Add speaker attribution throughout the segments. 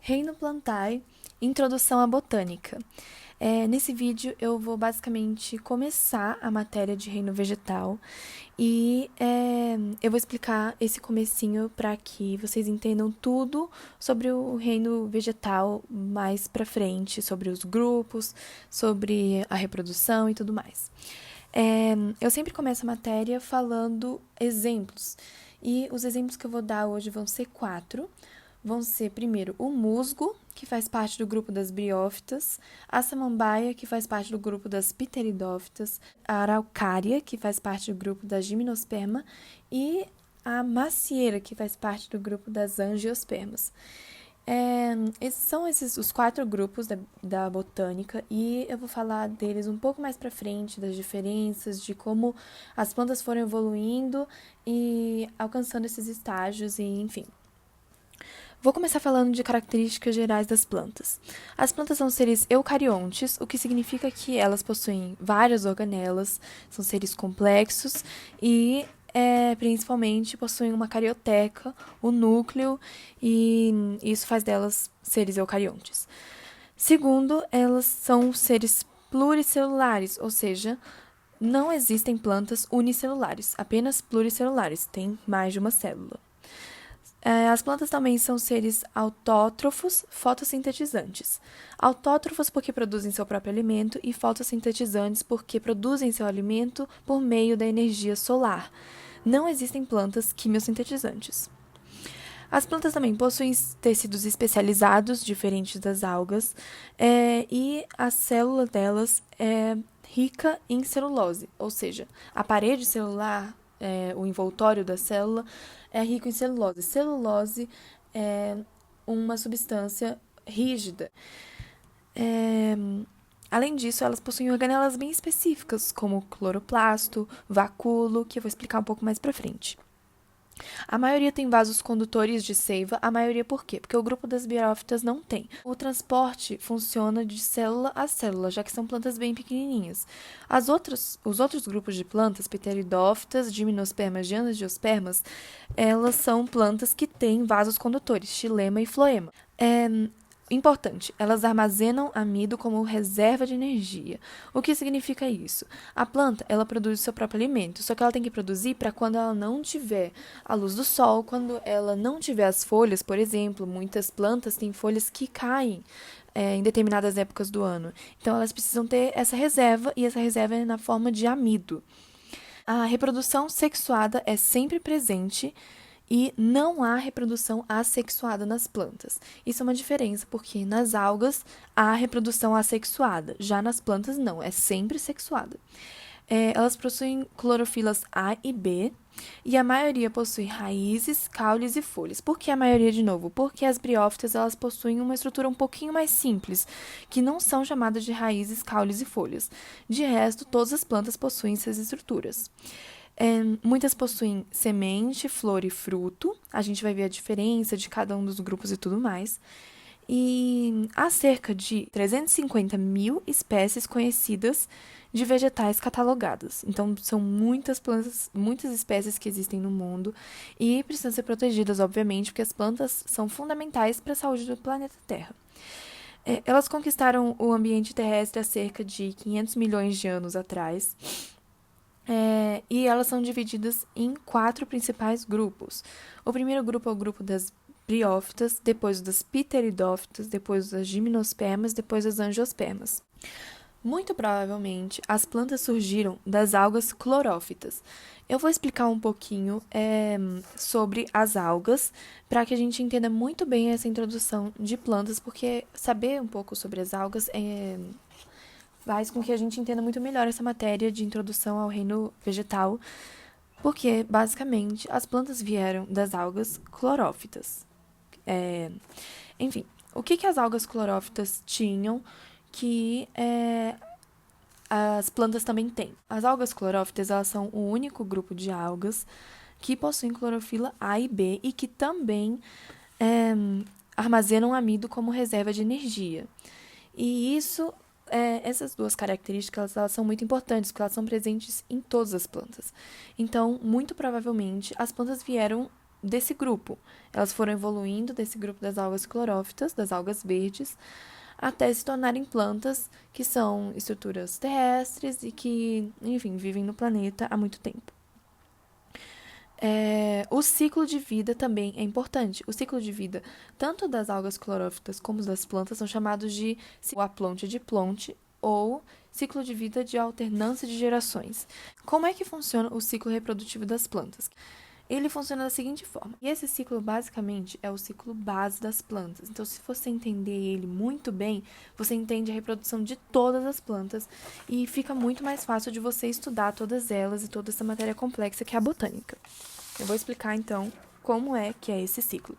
Speaker 1: Reino Plantae, Introdução à Botânica. Nesse vídeo eu vou basicamente começar a matéria de reino vegetal e eu vou explicar esse comecinho para que vocês entendam tudo sobre o reino vegetal mais para frente, sobre os grupos, sobre a reprodução e tudo mais. Eu sempre começo a matéria falando exemplos, e os exemplos que eu vou dar hoje vão ser 4. Vão ser, primeiro, o musgo, que faz parte do grupo das briófitas, a samambaia, que faz parte do grupo das pteridófitas, a araucária, que faz parte do grupo das gimnosperma, e a macieira, que faz parte do grupo das angiospermas. Esses são os 4 grupos da botânica, e eu vou falar deles um pouco mais para frente, das diferenças, de como as plantas foram evoluindo e alcançando esses estágios, e enfim. Vou começar falando de características gerais das plantas. As plantas são seres eucariontes, o que significa que elas possuem várias organelas, são seres complexos e principalmente possuem uma carioteca, o núcleo, e isso faz delas seres eucariontes. Segundo, elas são seres pluricelulares, ou seja, não existem plantas unicelulares, apenas pluricelulares, tem mais de uma célula. As plantas também são seres autótrofos, fotossintetizantes. Autótrofos porque produzem seu próprio alimento e fotossintetizantes porque produzem seu alimento por meio da energia solar. Não existem plantas quimiosintetizantes. As plantas também possuem tecidos especializados, diferentes das algas, e a célula delas é rica em celulose, ou seja, a parede celular, o envoltório da célula, é rico em celulose. Celulose é uma substância rígida. Além disso, elas possuem organelas bem específicas, como cloroplasto, vacúolo, que eu vou explicar um pouco mais pra frente. A maioria tem vasos condutores de seiva, a maioria por quê? Porque o grupo das briófitas não tem. O transporte funciona de célula a célula, já que são plantas bem pequenininhas. Os outros grupos de plantas, pteridófitas, gimnospermas e angiospermas, elas são plantas que têm vasos condutores, xilema e floema. Importante, elas armazenam amido como reserva de energia. O que significa isso? A planta, ela produz o seu próprio alimento, só que ela tem que produzir para quando ela não tiver a luz do sol, quando ela não tiver as folhas, por exemplo, muitas plantas têm folhas que caem em determinadas épocas do ano. Então, elas precisam ter essa reserva, e essa reserva é na forma de amido. A reprodução sexuada é sempre presente, e não há reprodução assexuada nas plantas. Isso é uma diferença, porque nas algas há reprodução assexuada, já nas plantas não, é sempre sexuada. Elas possuem clorofilas A e B, e a maioria possui raízes, caules e folhas. Por que a maioria, de novo? Porque as briófitas elas possuem uma estrutura um pouquinho mais simples, que não são chamadas de raízes, caules e folhas. De resto, todas as plantas possuem essas estruturas. Muitas possuem semente, flor e fruto. A gente vai ver a diferença de cada um dos grupos e tudo mais. E há cerca de 350 mil espécies conhecidas de vegetais catalogadas. Então, são muitas plantas, muitas espécies que existem no mundo e precisam ser protegidas, obviamente, porque as plantas são fundamentais para a saúde do planeta Terra. Elas conquistaram o ambiente terrestre há cerca de 500 milhões de anos atrás. E elas são divididas em 4 principais grupos. O primeiro grupo é o grupo das briófitas, depois das pteridófitas, depois das gimnospermas, depois das angiospermas. Muito provavelmente, as plantas surgiram das algas clorófitas. Eu vou explicar um pouquinho sobre as algas, para que a gente entenda muito bem essa introdução de plantas, porque saber um pouco sobre as algas faz com que a gente entenda muito melhor essa matéria de introdução ao reino vegetal, porque, basicamente, as plantas vieram das algas clorófitas. Enfim, o que as algas clorófitas tinham que as plantas também têm? As algas clorófitas elas são o único grupo de algas que possuem clorofila A e B e que também armazenam amido como reserva de energia. E essas duas características elas são muito importantes, porque elas são presentes em todas as plantas. Então, muito provavelmente, as plantas vieram desse grupo. Elas foram evoluindo desse grupo das algas clorófitas, das algas verdes, até se tornarem plantas que são estruturas terrestres e que, enfim, vivem no planeta há muito tempo. O ciclo de vida também é importante. O ciclo de vida, tanto das algas clorófitas como das plantas, são chamados de aplonte de Plonte ou ciclo de vida de alternância de gerações. Como é que funciona o ciclo reprodutivo das plantas? Ele funciona da seguinte forma. E esse ciclo, basicamente, é o ciclo base das plantas. Então, se você entender ele muito bem, você entende a reprodução de todas as plantas e fica muito mais fácil de você estudar todas elas e toda essa matéria complexa que é a botânica. Eu vou explicar, então, como é que é esse ciclo.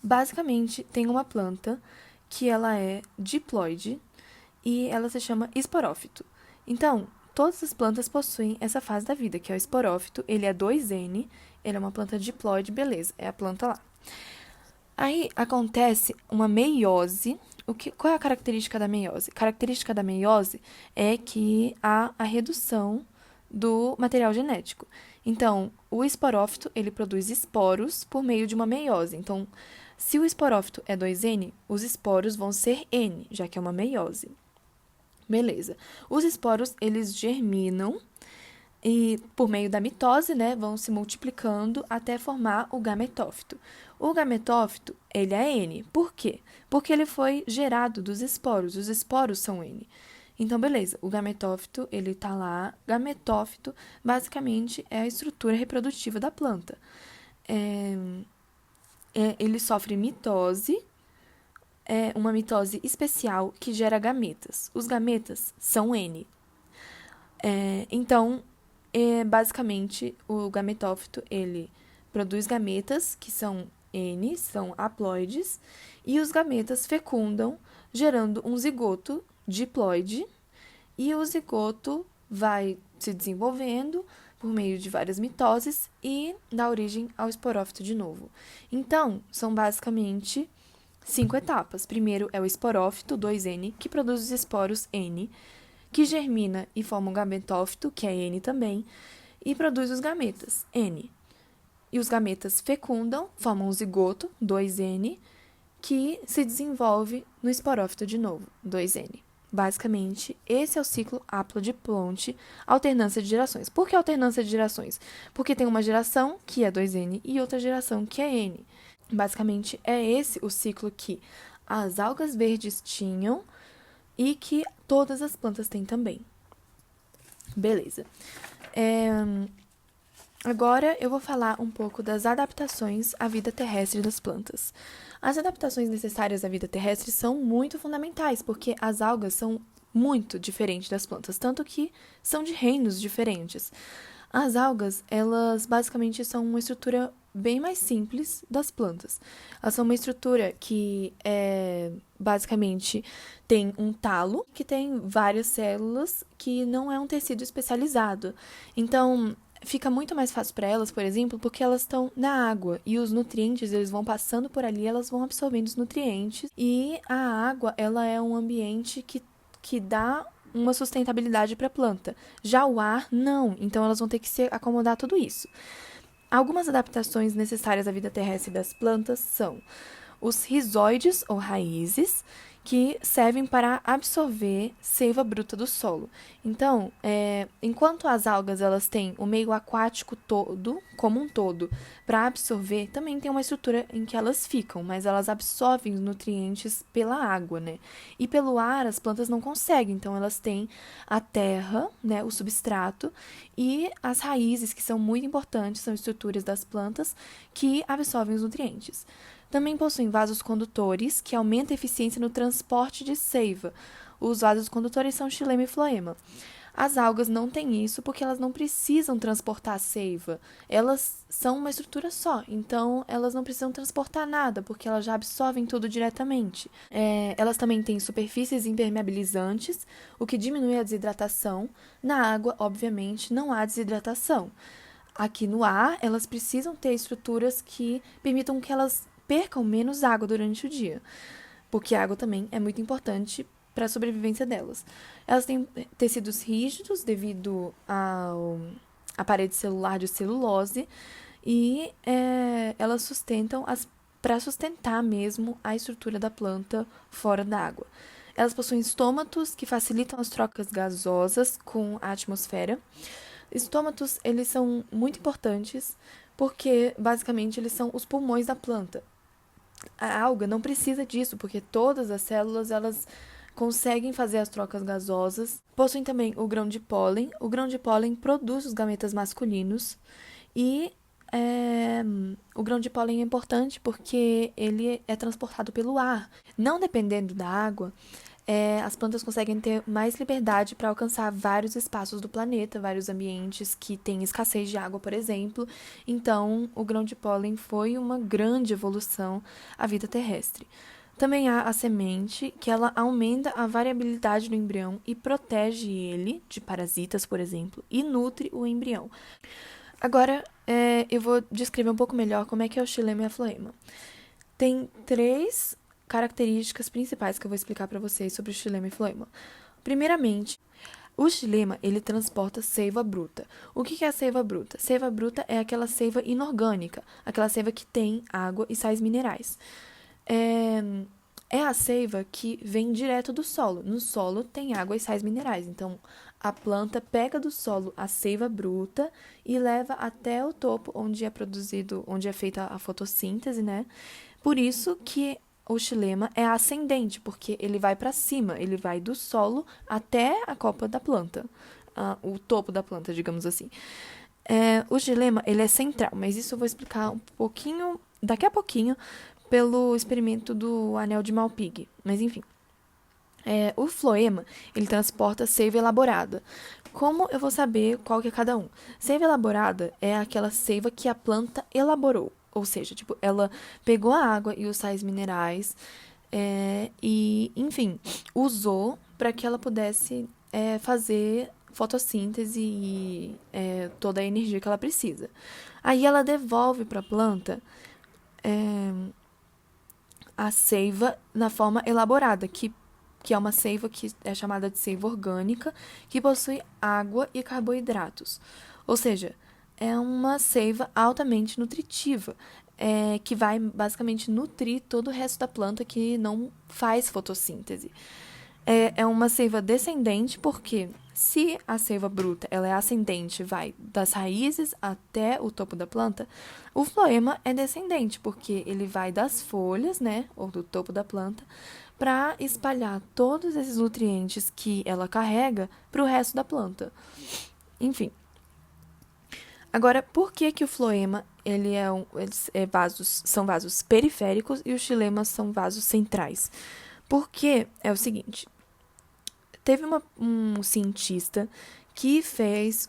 Speaker 1: Basicamente, tem uma planta que ela é diploide e ela se chama esporófito. Então, todas as plantas possuem essa fase da vida, que é o esporófito. Ele é 2N, ele é uma planta diploide, beleza, é a planta lá. Aí acontece uma meiose. Qual é a característica da meiose? A característica da meiose é que há a redução do material genético. Então, o esporófito, ele produz esporos por meio de uma meiose. Então, se o esporófito é 2N, os esporos vão ser N, já que é uma meiose. Beleza. Os esporos, eles germinam e, por meio da mitose, né, vão se multiplicando até formar o gametófito. O gametófito, ele é N. Por quê? Porque ele foi gerado dos esporos. Os esporos são N. Então, beleza. O gametófito, ele tá lá. Gametófito, basicamente, é a estrutura reprodutiva da planta. Ele sofre mitose, uma mitose especial que gera gametas. Os gametas são N. Então, basicamente, o gametófito, ele produz gametas, que são N, são haploides, e os gametas fecundam, gerando um zigoto diploide, e o zigoto vai se desenvolvendo por meio de várias mitoses e dá origem ao esporófito de novo. Então, são basicamente 5 etapas. Primeiro é o esporófito, 2N, que produz os esporos N, que germina e forma um gametófito, que é N também, e produz os gametas, N. E os gametas fecundam, formam um zigoto, 2N, que se desenvolve no esporófito de novo, 2N. Basicamente, esse é o ciclo haplodiplonte, alternância de gerações. Por que alternância de gerações? Porque tem uma geração que é 2N e outra geração que é N. Basicamente, é esse o ciclo que as algas verdes tinham e que todas as plantas têm também. Beleza. Agora eu vou falar um pouco das adaptações à vida terrestre das plantas. As adaptações necessárias à vida terrestre são muito fundamentais, porque as algas são muito diferentes das plantas, tanto que são de reinos diferentes. As algas, elas basicamente são uma estrutura bem mais simples das plantas. Elas são uma estrutura que basicamente tem um talo, que tem várias células, que não é um tecido especializado. Então, fica muito mais fácil para elas, por exemplo, porque elas estão na água e os nutrientes, eles vão passando por ali, elas vão absorvendo os nutrientes. E a água, ela é um ambiente que dá uma sustentabilidade para a planta. Já o ar, não. Então, elas vão ter que se acomodar a tudo isso. Algumas adaptações necessárias à vida terrestre das plantas são os rizóides, ou raízes, que servem para absorver seiva bruta do solo. Então, enquanto as algas elas têm o meio aquático todo, como um todo, para absorver, também tem uma estrutura em que elas ficam, mas elas absorvem os nutrientes pela água, né? E pelo ar as plantas não conseguem, então elas têm a terra, né, o substrato, e as raízes, que são muito importantes, são estruturas das plantas que absorvem os nutrientes. Também possuem vasos condutores, que aumentam a eficiência no transporte de seiva. Os vasos condutores são xilema e floema. As algas não têm isso porque elas não precisam transportar a seiva. Elas são uma estrutura só, então elas não precisam transportar nada, porque elas já absorvem tudo diretamente. Elas também têm superfícies impermeabilizantes, o que diminui a desidratação. Na água, obviamente, não há desidratação. Aqui no ar, elas precisam ter estruturas que permitam que elas percam menos água durante o dia, porque a água também é muito importante para a sobrevivência delas. Elas têm tecidos rígidos devido à parede celular de celulose e elas sustentam para sustentar mesmo a estrutura da planta fora da água. Elas possuem estômatos que facilitam as trocas gasosas com a atmosfera. Estômatos, eles são muito importantes porque, basicamente, eles são os pulmões da planta. A alga não precisa disso, porque todas as células, elas conseguem fazer as trocas gasosas. Possuem também o grão de pólen. O grão de pólen produz os gametas masculinos e o grão de pólen é importante porque ele é transportado pelo ar. Não dependendo da água, as plantas conseguem ter mais liberdade para alcançar vários espaços do planeta, vários ambientes que têm escassez de água, por exemplo. Então, o grão de pólen foi uma grande evolução à vida terrestre. Também há a semente, que ela aumenta a variabilidade do embrião e protege ele de parasitas, por exemplo, e nutre o embrião. Agora, eu vou descrever um pouco melhor como é que é o xilema e a floema. Tem 3 características principais que eu vou explicar para vocês sobre o xilema e floema. Primeiramente, o xilema, ele transporta seiva bruta. O que é a seiva bruta? Seiva bruta é aquela seiva inorgânica, aquela seiva que tem água e sais minerais. É a seiva que vem direto do solo. No solo tem água e sais minerais. Então, a planta pega do solo a seiva bruta e leva até o topo, onde é feita a fotossíntese, né? Por isso que o xilema é ascendente, porque ele vai para cima, ele vai do solo até a copa da planta, o topo da planta, digamos assim. O xilema, ele é central, mas isso eu vou explicar um pouquinho, daqui a pouquinho, pelo experimento do anel de Malpighi. Mas enfim. O floema, ele transporta seiva elaborada. Como eu vou saber qual que é cada um? Seiva elaborada é aquela seiva que a planta elaborou. Ou seja, tipo, ela pegou a água e os sais minerais e, enfim, usou para que ela pudesse fazer fotossíntese e toda a energia que ela precisa. Aí ela devolve para a planta a seiva na forma elaborada, que é uma seiva que é chamada de seiva orgânica, que possui água e carboidratos. Ou seja, é uma seiva altamente nutritiva, que vai basicamente nutrir todo o resto da planta que não faz fotossíntese. É uma seiva descendente, porque se a seiva bruta ela é ascendente, vai das raízes até o topo da planta, o floema é descendente, porque ele vai das folhas, né, ou do topo da planta, para espalhar todos esses nutrientes que ela carrega para o resto da planta. Enfim. Agora, por que o floema são vasos periféricos e os xilemas são vasos centrais? Porque é o seguinte, teve um cientista que fez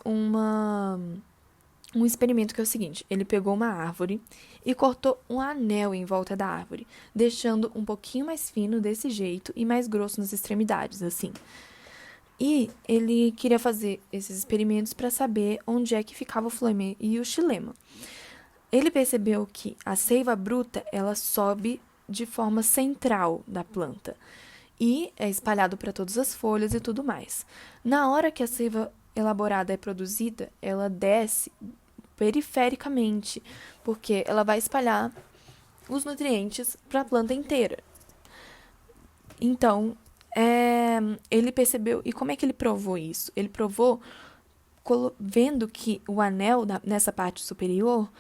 Speaker 1: um experimento que é o seguinte, ele pegou uma árvore e cortou um anel em volta da árvore, deixando um pouquinho mais fino desse jeito e mais grosso nas extremidades, assim. E ele queria fazer esses experimentos para saber onde é que ficava o floema e o xilema. Ele percebeu que a seiva bruta, ela sobe de forma central da planta e é espalhado para todas as folhas e tudo mais. Na hora que a seiva elaborada é produzida, ela desce perifericamente, porque ela vai espalhar os nutrientes para a planta inteira. Então, ele percebeu, e como é que ele provou isso? Ele provou vendo que o anel nessa parte superior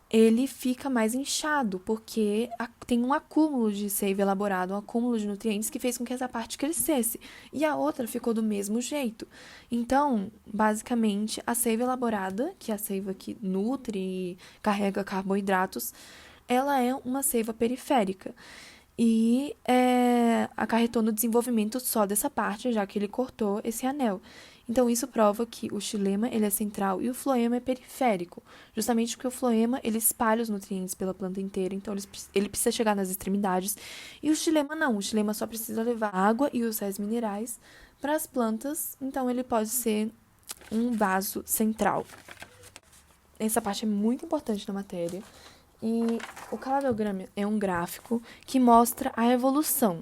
Speaker 1: ele fica mais inchado, porque tem um acúmulo de seiva elaborado, um acúmulo de nutrientes que fez com que essa parte crescesse. E a outra ficou do mesmo jeito. Então, basicamente, a seiva elaborada, que é a seiva que nutre e carrega carboidratos, ela é uma seiva periférica. E acarretou no desenvolvimento só dessa parte, já que ele cortou esse anel. Então, isso prova que o xilema ele é central e o floema é periférico, justamente porque o floema ele espalha os nutrientes pela planta inteira, então ele precisa chegar nas extremidades, e o xilema não, o xilema só precisa levar água e os sais minerais para as plantas, então ele pode ser um vaso central. Essa parte é muito importante na matéria. E o cladograma é um gráfico que mostra a evolução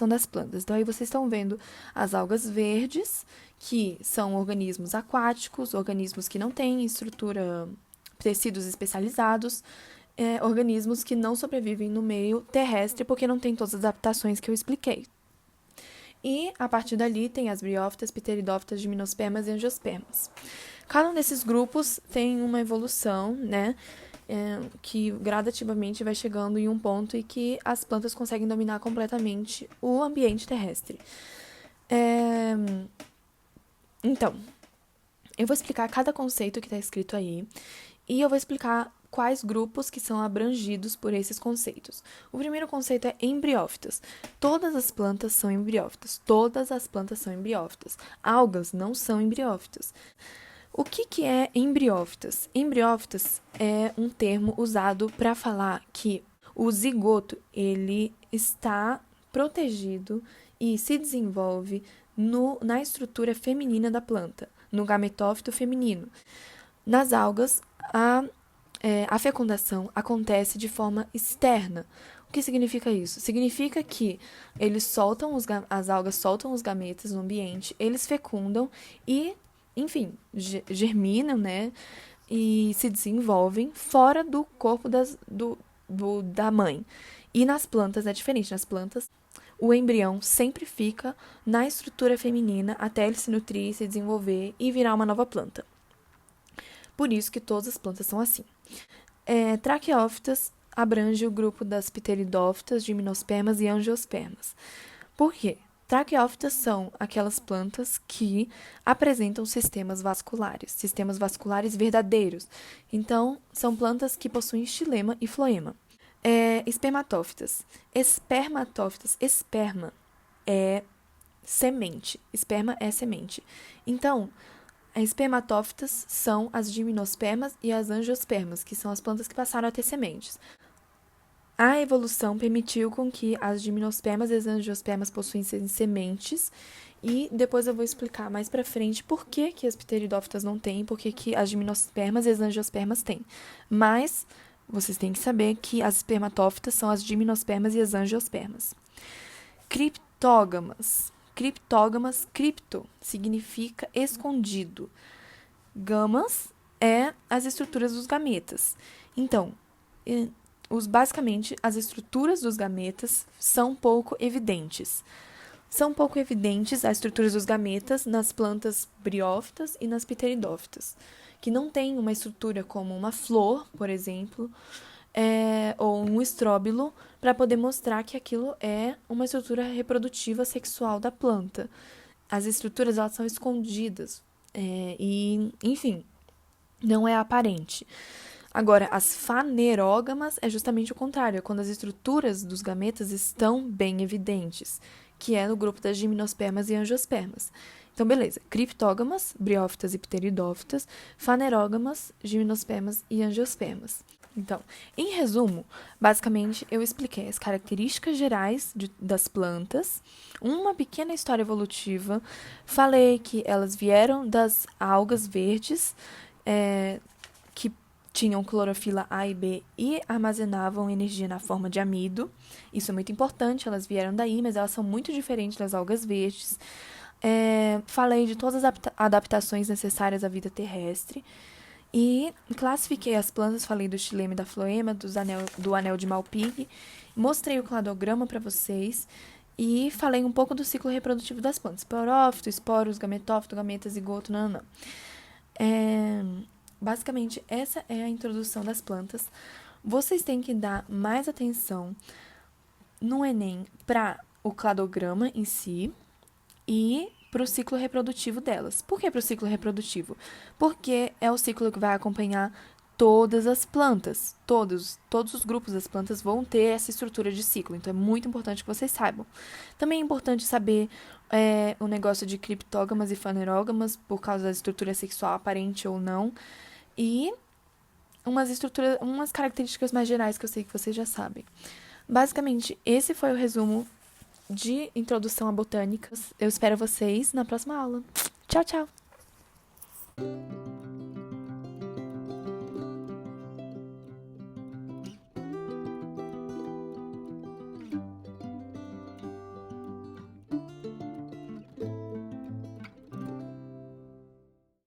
Speaker 1: das plantas. Então, aí vocês estão vendo as algas verdes, que são organismos aquáticos, organismos que não têm estrutura tecidos especializados, organismos que não sobrevivem no meio terrestre porque não tem todas as adaptações que eu expliquei. E, a partir dali, tem as briófitas, pteridófitas, gimnospermas e angiospermas. Cada um desses grupos tem uma evolução, né, que gradativamente vai chegando em um ponto em que as plantas conseguem dominar completamente o ambiente terrestre. Então, eu vou explicar cada conceito que está escrito aí e eu vou explicar quais grupos que são abrangidos por esses conceitos. O primeiro conceito é embriófitas. Todas as plantas são embriófitas. Todas as plantas são embriófitas. Algas não são embriófitas. O que é embriófitas? Embriófitas é um termo usado para falar que o zigoto ele está protegido e se desenvolve na estrutura feminina da planta, no gametófito feminino. Nas algas, a fecundação acontece de forma externa. O que significa isso? Significa que as algas soltam os gametas no ambiente, eles fecundam e, enfim, germinam, né? E se desenvolvem fora do corpo da mãe. E nas plantas é diferente. Nas plantas, o embrião sempre fica na estrutura feminina até ele se nutrir, se desenvolver e virar uma nova planta. Por isso que todas as plantas são assim. Traqueófitas abrange o grupo das pteridófitas, gimnospermas e angiospermas. Por quê? Traqueófitas são aquelas plantas que apresentam sistemas vasculares verdadeiros. Então, são plantas que possuem xilema e floema. Espermatófitas. Esperma é semente. Esperma é semente. Então, as espermatófitas são as gimnospermas e as angiospermas, que são as plantas que passaram a ter sementes. A evolução permitiu com que as gimnospermas e as angiospermas possuem sementes, e depois eu vou explicar mais pra frente por que as pteridófitas não têm, por que as gimnospermas e as angiospermas têm. Mas vocês têm que saber que as espermatófitas são as gimnospermas e as angiospermas. Criptógamas. Cripto significa escondido. Gamas é as estruturas dos gametas. Então, basicamente, as estruturas dos gametas são pouco evidentes. São pouco evidentes as estruturas dos gametas nas plantas briófitas e nas pteridófitas, que não tem uma estrutura como uma flor, por exemplo, ou um estróbilo, para poder mostrar que aquilo é uma estrutura reprodutiva sexual da planta. As estruturas elas são escondidas e, enfim, não é aparente. Agora, as fanerógamas é justamente o contrário, é quando as estruturas dos gametas estão bem evidentes, que é no grupo das gimnospermas e angiospermas. Então, beleza. Criptógamas, briófitas e pteridófitas, fanerógamas, gimnospermas e angiospermas. Então, em resumo, basicamente eu expliquei as características gerais das plantas, uma pequena história evolutiva, falei que elas vieram das algas verdes, que tinham clorofila A e B e armazenavam energia na forma de amido. Isso é muito importante, elas vieram daí, mas elas são muito diferentes das algas verdes. Falei de todas as adaptações necessárias à vida terrestre. E classifiquei as plantas, falei do xilema e da floema, do anel de Malpighi, mostrei o cladograma para vocês e falei um pouco do ciclo reprodutivo das plantas. Esporófito, esporos, gametófito, gameta, zigoto, nanã. Basicamente, essa é a introdução das plantas. Vocês têm que dar mais atenção no Enem para o cladograma em si e para o ciclo reprodutivo delas. Por que para o ciclo reprodutivo? Porque é o ciclo que vai acompanhar todas as plantas. Todos os grupos das plantas vão ter essa estrutura de ciclo. Então, é muito importante que vocês saibam. Também é importante saber o negócio de criptógamas e fanerógamas, por causa da estrutura sexual aparente ou não. E umas características mais gerais que eu sei que vocês já sabem. Basicamente, esse foi o resumo de introdução à botânica. Eu espero vocês na próxima aula. Tchau, tchau!